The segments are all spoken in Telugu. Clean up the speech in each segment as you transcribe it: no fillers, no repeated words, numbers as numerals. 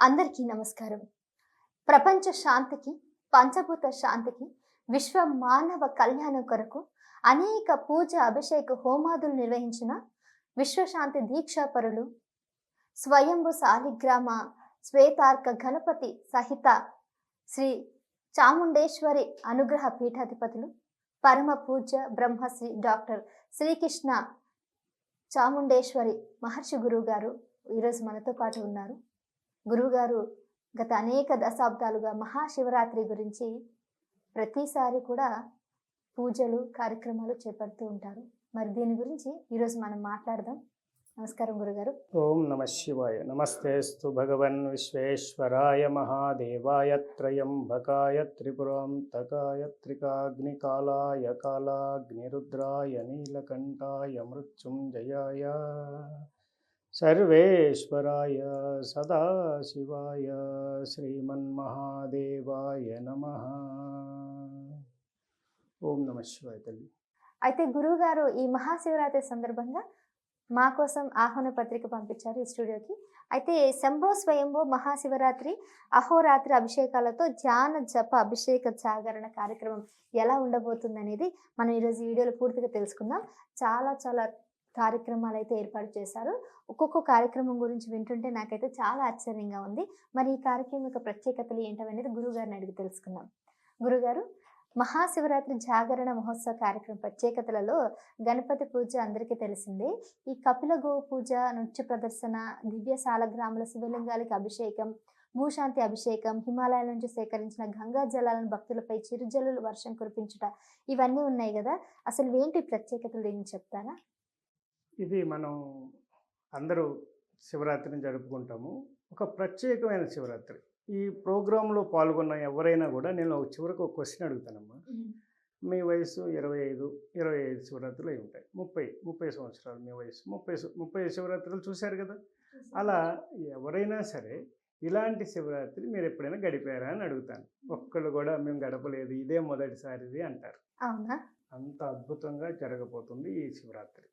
అందరికీ నమస్కారం. ప్రపంచ శాంతికి, పంచభూత శాంతికి, విశ్వ మానవ కళ్యాణం కొరకు అనేక పూజ, అభిషేక హోమాదులు నిర్వహించిన విశ్వశాంతి దీక్షాపరులు, స్వయంభు సాలిగ్రామ శ్వేతార్క గణపతి సహిత శ్రీ చాముండేశ్వరి అనుగ్రహ పీఠాధిపతులు, పరమ పూజ్య బ్రహ్మశ్రీ డాక్టర్ శ్రీకృష్ణ చాముండేశ్వరి మహర్షి గురువు గారు ఈరోజు మనతో పాటు ఉన్నారు. గురువుగారు గత అనేక దశాబ్దాలుగా మహాశివరాత్రి గురించి ప్రతిసారి కూడా పూజలు కార్యక్రమాలు చేపడుతూ ఉంటారు. మరి దీని గురించి ఈరోజు మనం మాట్లాడదాం. నమస్కారం గురుగారు. ఓం నమ శివాయ. నమస్తేస్తు భగవన్ విశ్వేశ్వరాయ మహాదేవాయ త్రయంబకాయ త్రిపురాంతకాయ త్రికాగ్నికాలాయ కాలాగ్నిరుద్రాయ నీలకంఠాయ మృత్యుంజయాయ సర్వేశ్వరాయ సదాశివాయ శ్రీమన్మహాదేవాయ నమః. ఓం నమ శివాయ తల్లి. అయితే గురువుగారు ఈ మహాశివరాత్రి సందర్భంగా మా కోసం ఆహ్వాన పత్రిక పంపించారు ఈ స్టూడియోకి. అయితే శంభో స్వయంభో మహాశివరాత్రి అహోరాత్రి అభిషేకాలతో ధ్యాన జప అభిషేక జాగరణ కార్యక్రమం ఎలా ఉండబోతుంది అనేది మనం ఈరోజు వీడియోలో పూర్తిగా తెలుసుకుందాం. చాలా కార్యక్రమాలు అయితే ఏర్పాటు చేశారు. ఒక్కొక్క కార్యక్రమం గురించి వింటుంటే నాకైతే చాలా ఆశ్చర్యంగా ఉంది. మరి ఈ కార్యక్రమం యొక్క ప్రత్యేకతలు ఏంటనేది గురువుగారిని అడిగి తెలుసుకుందాం. గురుగారు, మహాశివరాత్రి జాగరణ మహోత్సవ కార్యక్రమం ప్రత్యేకతలలో గణపతి పూజ అందరికీ తెలిసిందే. ఈ కపిల గోవు పూజ, నృత్య ప్రదర్శన, దివ్య సాలగ్రాముల శివలింగాలకి అభిషేకం, భూశాంతి అభిషేకం, హిమాలయాల నుంచి సేకరించిన గంగా జలాలను భక్తులపై చిరుజల్లులు వర్షం కురిపించుట, ఇవన్నీ ఉన్నాయి కదా. అసలు ఏంటి ప్రత్యేకతలు దీన్ని చెప్తారా? ఇది మనం అందరూ శివరాత్రిని జరుపుకుంటాము. ఒక ప్రత్యేకమైన శివరాత్రి. ఈ ప్రోగ్రాంలో పాల్గొన్న ఎవరైనా కూడా నేను చివరికి ఒక క్వశ్చన్ అడుగుతానమ్మా. మీ వయసు 25 శివరాత్రులు అయి ఉంటాయి. 30 సంవత్సరాలు మీ వయసు. 30 శివరాత్రులు చూశారు కదా. అలా ఎవరైనా సరే ఇలాంటి శివరాత్రి మీరు ఎప్పుడైనా గడిపారా అని అడుగుతాను. ఒక్కళ్ళు కూడా మేము గడపలేదు, ఇదే మొదటిసారిది అంటారు. అవునా? అంత అద్భుతంగా జరగబోతుంది ఈ శివరాత్రి.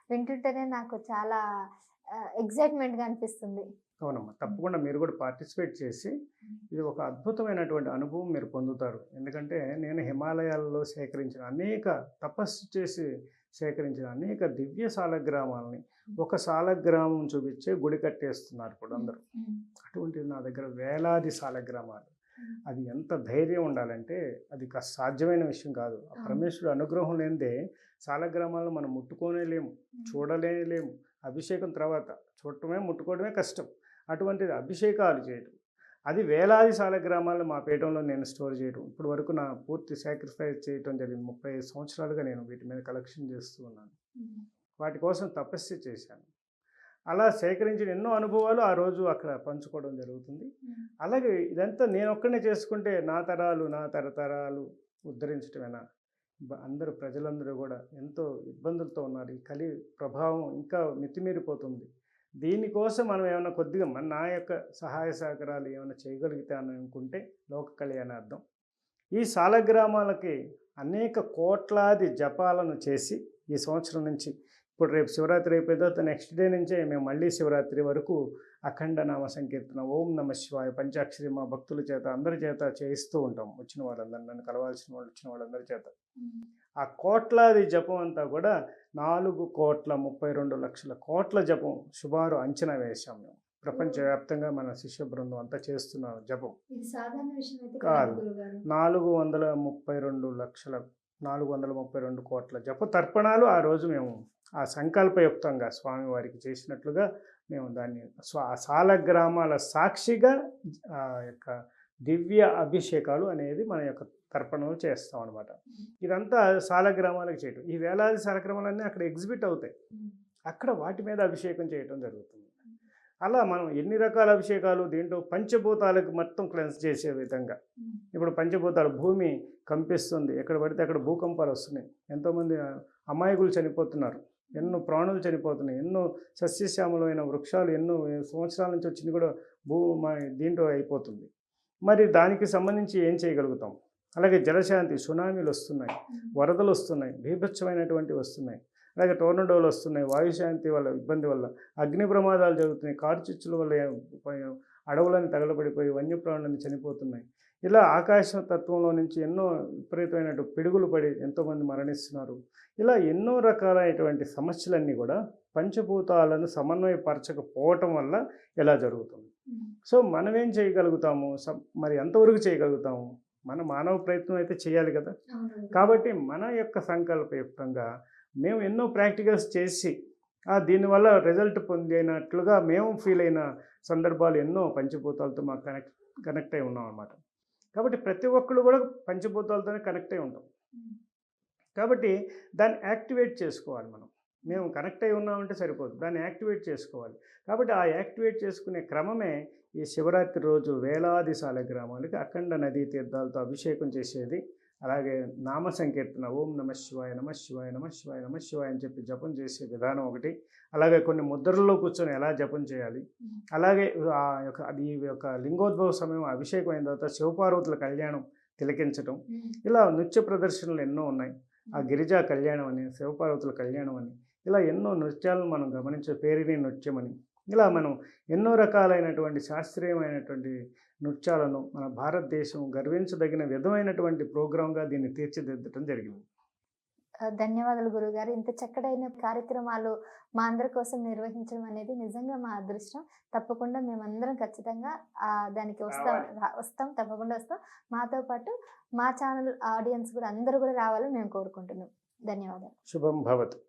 వింటుంటేనే నాకు చాలా ఎక్సైట్మెంట్గా అనిపిస్తుంది. అవునమ్మా, తప్పకుండా మీరు కూడా పార్టిసిపేట్ చేసి ఇది ఒక అద్భుతమైనటువంటి అనుభవం మీరు పొందుతారు. ఎందుకంటే నేను హిమాలయాల్లో తపస్సు చేసి సేకరించిన అనేక దివ్య సాలగ్రామాలని ఒక సాలగ్రామం చూపించే గుడి కట్టేస్తున్నారు ఇప్పుడు అందరూ. అటువంటిది నా దగ్గర వేలాది సాలగ్రామాలు. అది ఎంత ధైర్యం ఉండాలంటే అది సాధ్యమైన విషయం కాదు. ఆ పరమేశ్వరుడు అనుగ్రహం లేనిదే సాలగ్రామాలను మనం ముట్టుకోనే లేము, చూడలేము. అభిషేకం తర్వాత చూడటమే, ముట్టుకోవడమే కష్టం. అటువంటిది అభిషేకాలు చేయడం, అది వేలాది సాలగ్రామాలను మా పీఠంలో నేను స్టోర్ చేయడం, ఇప్పుడు వరకు నా పూర్తి సాక్రిఫైస్ చేయడం జరిగింది. 35 సంవత్సరాలుగా నేను వీటి మీద కలెక్షన్ చేస్తూ ఉన్నాను. వాటి కోసం తపస్సు చేశాను. అలా సేకరించిన ఎన్నో అనుభవాలు ఆ రోజు అక్కడ పంచుకోవడం జరుగుతుంది. అలాగే ఇదంతా నేను ఒక్కనే చేసుకుంటే నా తరతరాలు ఉద్ధరించడమేనా? అందరూ ప్రజలందరూ కూడా ఎంతో ఇబ్బందులతో ఉన్నారు. ఈ కలి ప్రభావం ఇంకా మితిమీరిపోతుంది. దీనికోసం మనం ఏమైనా కొద్దిగా నా యొక్క సహాయ సహకారాలు ఏమైనా చేయగలిగితే అనుకుంటే లోక కళ్యాణార్థం ఈ సాలగ్రామాలకి అనేక కోట్లాది జపాలను చేసి ఈ సంవత్సరం నుంచి, ఇప్పుడు రేపు శివరాత్రి అయిపోయిన తర్వాత నెక్స్ట్ డే నుంచే మేము మళ్ళీ శివరాత్రి వరకు అఖండ నామ సంకీర్తన, ఓం నమ శివాయ పంచాక్షరి మా భక్తుల చేత అందరి చేత చేయిస్తూ ఉంటాం. వచ్చిన వాళ్ళందరూ, నన్ను కలవాల్సిన వాళ్ళు వచ్చిన వాళ్ళందరి చేత ఆ కోట్లాది జపం అంతా కూడా 4,32,00,000 కోట్ల జపం సుమారు అంచనా వేశాం మేము. ప్రపంచవ్యాప్తంగా మన శిష్య బృందం అంతా చేస్తున్న జపం కాదు. 432 కోట్ల జప తర్పణాలు ఆ రోజు మేము ఆ సంకల్పయుక్తంగా స్వామివారికి చేసినట్లుగా మేము దాన్ని సాలగ్రామాల సాక్షిగా ఆ యొక్క దివ్య అభిషేకాలు అనేది మన యొక్క తర్పణలు చేస్తాం అనమాట. ఇదంతా సాలగ్రామాలకు చేయటం. ఈ వేలాది సాలగ్రామాలన్నీ అక్కడ ఎగ్జిబిట్ అవుతాయి. అక్కడ వాటి మీద అభిషేకం చేయటం జరుగుతుంది. అలా మనం ఎన్ని రకాల అభిషేకాలు, దీంట్లో పంచభూతాలకు మొత్తం క్లెన్స్ చేసే విధంగా. ఇప్పుడు పంచభూతాలు, భూమి కంపిస్తుంది, ఎక్కడ పడితే అక్కడ భూకంపాలు వస్తున్నాయి, ఎంతోమంది అమాయకులు చనిపోతున్నారు, ఎన్నో ప్రాణులు చనిపోతున్నాయి, ఎన్నో సస్యశ్యామలమైన వృక్షాలు ఎన్నో సంవత్సరాల నుంచి వచ్చింది కూడా దీంట్లో అయిపోతుంది. మరి దానికి సంబంధించి ఏం చేయగలుగుతాం? అలాగే జలశాంతి, సునామీలు వస్తున్నాయి, వరదలు వస్తున్నాయి, బీభత్సమైనటువంటివి వస్తున్నాయి. అలాగే టోర్నడోలు వస్తున్నాయి, వాయుశాంతి వల్ల ఇబ్బంది వల్ల అగ్ని ప్రమాదాలు జరుగుతున్నాయి, కారుచిచ్చుల వల్ల అడవులను తగలబడిపోయి వన్యప్రాణులను చనిపోతున్నాయి. ఇలా ఆకాశ తత్వంలో నుంచి ఎన్నో విపరీతమైన పిడుగులు పడి ఎంతోమంది మరణిస్తున్నారు. ఇలా ఎన్నో రకాలైనటువంటి సమస్యలన్నీ కూడా పంచభూతాలను సమన్వయపరచకపోవటం వల్ల ఇలా జరుగుతుంది. సో మనమేం చేయగలుగుతాము? మరి ఎంతవరకు చేయగలుగుతాము? మన మానవ ప్రయత్నం అయితే చేయాలి కదా. కాబట్టి మన యొక్క సంకల్పయుక్తంగా మేము ఎన్నో ప్రాక్టికల్స్ చేసి దీనివల్ల రిజల్ట్ పొందినట్లుగా మేము ఫీల్ అయిన సందర్భాలు ఎన్నో పంచభూతాలతో మాకు కనెక్ట్ అయి ఉన్నాం అన్నమాట. కాబట్టి ప్రతి ఒక్కళ్ళు కూడా పంచభూతాలతోనే కనెక్ట్ అయి ఉంటాం. కాబట్టి దాన్ని యాక్టివేట్ చేసుకోవాలి మనం. మేము కనెక్ట్ అయి ఉన్నామంటే సరిపోదు, దాన్ని యాక్టివేట్ చేసుకోవాలి. కాబట్టి ఆ యాక్టివేట్ చేసుకునే క్రమమే ఈ శివరాత్రి రోజు వేలాది సాలగ్రామాలకి అఖండ నదీ తీర్థాలతో అభిషేకం చేసేది. అలాగే నామ సంకీర్తన, ఓం నమ శివాయ నమ శివాయ నమ శివాయ నమ శివాయ అని చెప్పి జపం చేసే విధానం ఒకటి. అలాగే కొన్ని ముద్రల్లో కూర్చొని ఎలా జపం చేయాలి, అలాగే ఈ యొక్క లింగోద్భవ సమయం అభిషేకం అయిన తర్వాత శివపార్వతుల కళ్యాణం తిలకించడం, ఇలా నృత్య ప్రదర్శనలు ఎన్నో ఉన్నాయి. ఆ గిరిజా కళ్యాణం అని, శివపార్వతుల కళ్యాణం అని, ఇలా ఎన్నో నృత్యాలను మనం గమనించే పేరిణి నృత్యం అని, ఇలా మనం ఎన్నో రకాలైనటువంటి శాస్త్రీయమైనటువంటి నృత్యాలను మన భారతదేశం గర్వించదగిన విధమైనటువంటి ప్రోగ్రాంగా దీన్ని తీర్చిదిద్దడం జరిగింది. ధన్యవాదాలు గురుగారు. ఇంత చక్కడైన కార్యక్రమాలు మా అందరి కోసం నిర్వహించడం అనేది నిజంగా మా అదృష్టం. తప్పకుండా మేమందరం ఖచ్చితంగా దానికి వస్తాం, తప్పకుండా వస్తాం. మాతో పాటు మా ఛానల్ ఆడియన్స్ కూడా అందరూ కూడా రావాలని మేము కోరుకుంటున్నాం. ధన్యవాదాలు. శుభం భవతు.